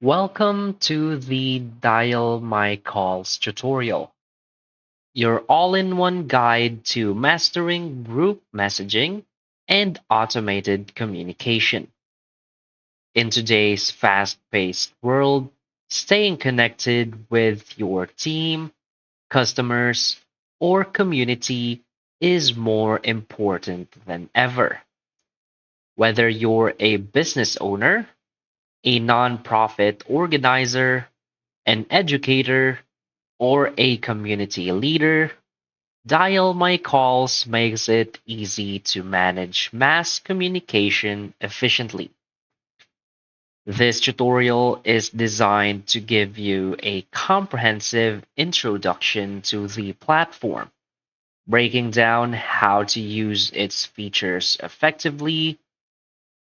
Welcome to the Dial My Calls tutorial, your all-in-one guide to mastering group messaging and automated communication. In today's fast-paced world, staying connected with your team, customers, or community is more important than ever. Whether you're a business owner, a nonprofit organizer, an educator, or a community leader, Dial My Calls makes it easy to manage mass communication efficiently. This tutorial is designed to give you a comprehensive introduction to the platform, breaking down how to use its features effectively.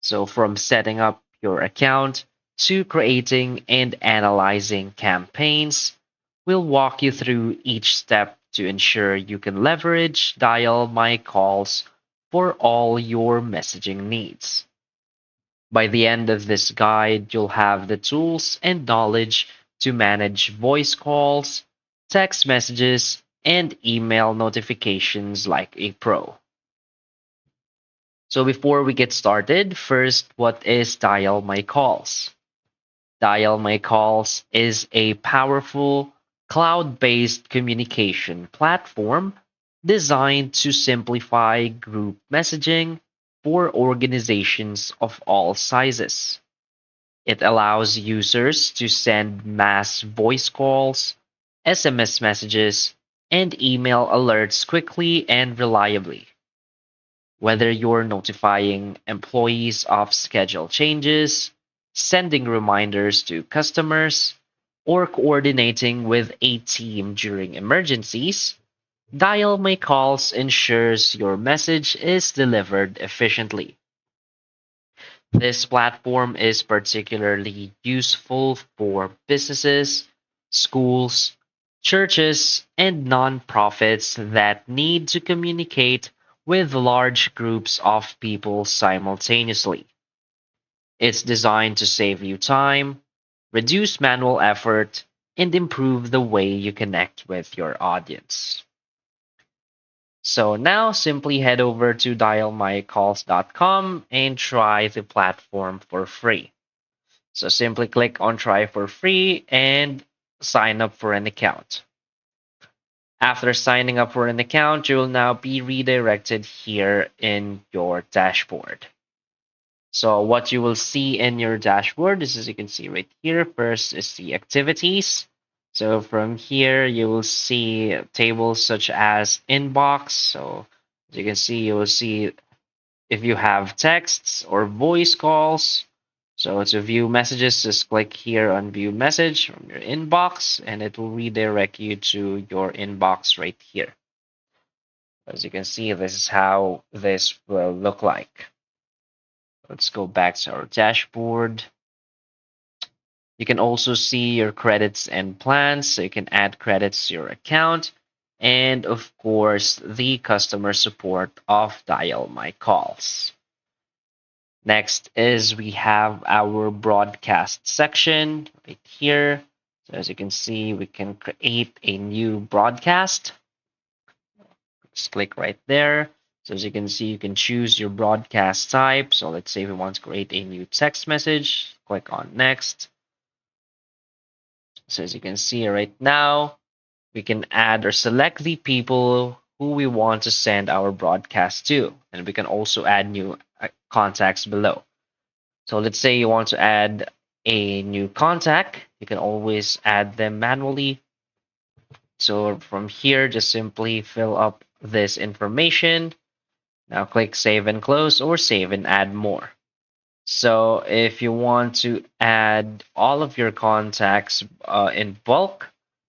So, from setting up your account to creating and analyzing campaigns, we'll walk you through each step to ensure you can leverage Dial My Calls for all your messaging needs. By the end of this guide, you'll have the tools and knowledge to manage voice calls, text messages, and email notifications like a pro. So before we get started, first, what is Dial My Calls? Dial My Calls is a powerful cloud based communication platform designed to simplify group messaging for organizations of all sizes. It allows users to send mass voice calls, SMS messages, and email alerts quickly and reliably. Whether you're notifying employees of schedule changes, sending reminders to customers, or coordinating with a team during emergencies, Dial My Calls ensures your message is delivered efficiently. This platform is particularly useful for businesses, schools, churches, and nonprofits that need to communicate with large groups of people simultaneously. It's designed to save you time, reduce manual effort, and improve the way you connect with your audience. So now simply head over to dialmycalls.com and try the platform for free. So simply click on try for free and sign up for an account. After signing up for an account, you will now be redirected here in your dashboard. So what you will see in your dashboard is, as you can see right here, first is the activities. So from here, you will see tables such as inbox. So as you can see, you will see if you have texts or voice calls. So to view messages, just click here on view message from your inbox, and it will redirect you to your inbox right here. As you can see, this is how this will look like. Let's go back to our dashboard. You can also see your credits and plans, so you can add credits to your account, and of course, the customer support of Dial My Calls. Next is we have our broadcast section right here. So as you can see, we can create a new broadcast. Just click right there. So as you can see, you can choose your broadcast type. So let's say we want to create a new text message. Click on next. So as you can see right now, we can add or select the people who we want to send our broadcast to. And we can also add new contacts below. So let's say you want to add a new contact. You can always add them manually. So from here, just simply fill up this information. Now click save and close or save and add more. So if you want to add all of your contacts in bulk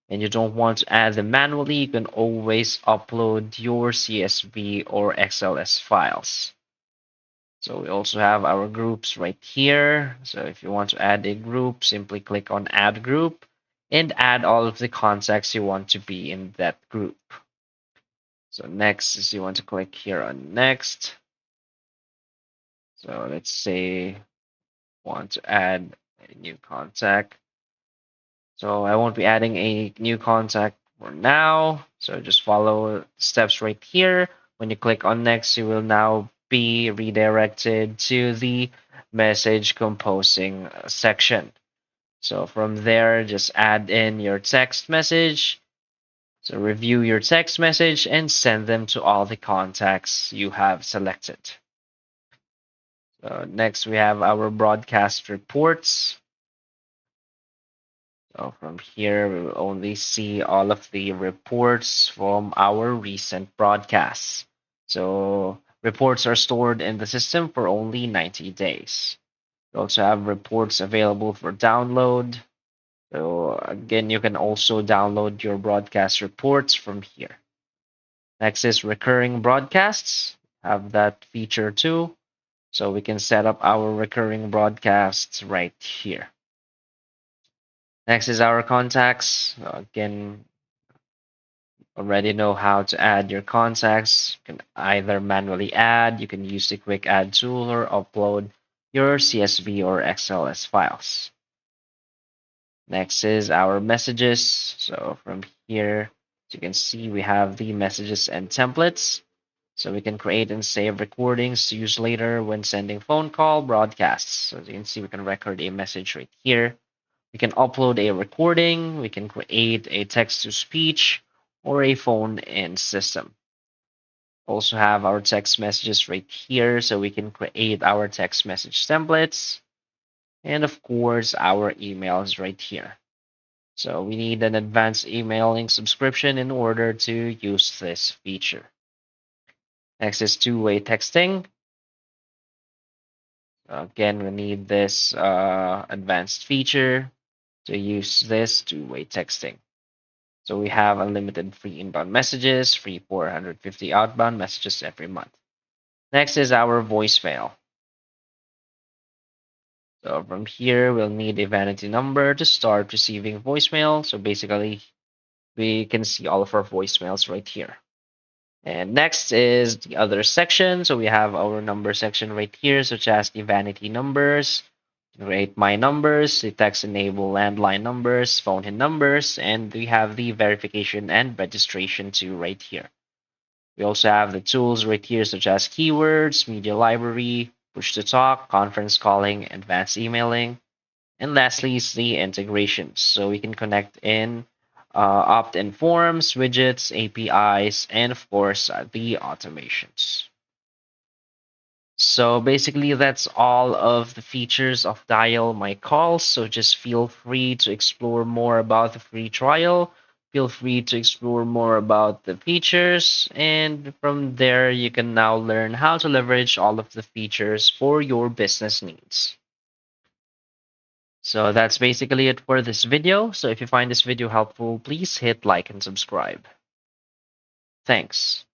and you don't want to add them manually, you can always upload your CSV or XLS files. So we also have our groups right here. So if you want to add a group, simply click on add group and add all of the contacts you want to be in that group. So next is you want to click here on next. So let's say want to add a new contact. So I won't be adding a new contact for now. So just follow the steps right here. When you click on next, you will now be redirected to the message composing section. So from there, just add in your text message. So review your text message and send them to all the contacts you have selected. So next, we have our broadcast reports. So from here, we will only see all of the reports from our recent broadcasts. So reports are stored in the system for only 90 days. We also have reports available for download. So again, you can also download your broadcast reports from here. Next is recurring broadcasts. Have that feature too. So we can set up our recurring broadcasts right here. Next is our contacts. Again, already know how to add your contacts. You can either manually add, you can use the quick add tool, or upload your CSV or XLS files. Next is our messages. So from here, as you can see, we have the messages and templates. So we can create and save recordings to use later when sending phone call broadcasts. So as you can see, we can record a message right here. We can upload a recording. We can create a text to speech or a phone in system. Also have our text messages right here, so we can create our text message templates. And of course, our emails right here. So we need an advanced emailing subscription in order to use this feature. Next is two-way texting. Again, we need this advanced feature to use this two-way texting. So we have unlimited free inbound messages, free 450 outbound messages every month. Next is our voicemail. So from here, we'll need a vanity number to start receiving voicemail. So basically, we can see all of our voicemails right here. And next is the other section. So we have our number section right here, such as the vanity numbers, create my numbers, the text enable landline numbers, phone in numbers, and we have the verification and registration too right here. We also have the tools right here, such as keywords, media library, push to talk, conference calling, advanced emailing, and lastly is the integrations. So we can connect in opt-in forms, widgets, APIs, and of course the automations. So basically, that's all of the features of Dial My Calls. So just feel free to explore more about the free trial. Feel free to explore more about the features. And from there, you can now learn how to leverage all of the features for your business needs. So that's basically it for this video. So if you find this video helpful, please hit like and subscribe. Thanks.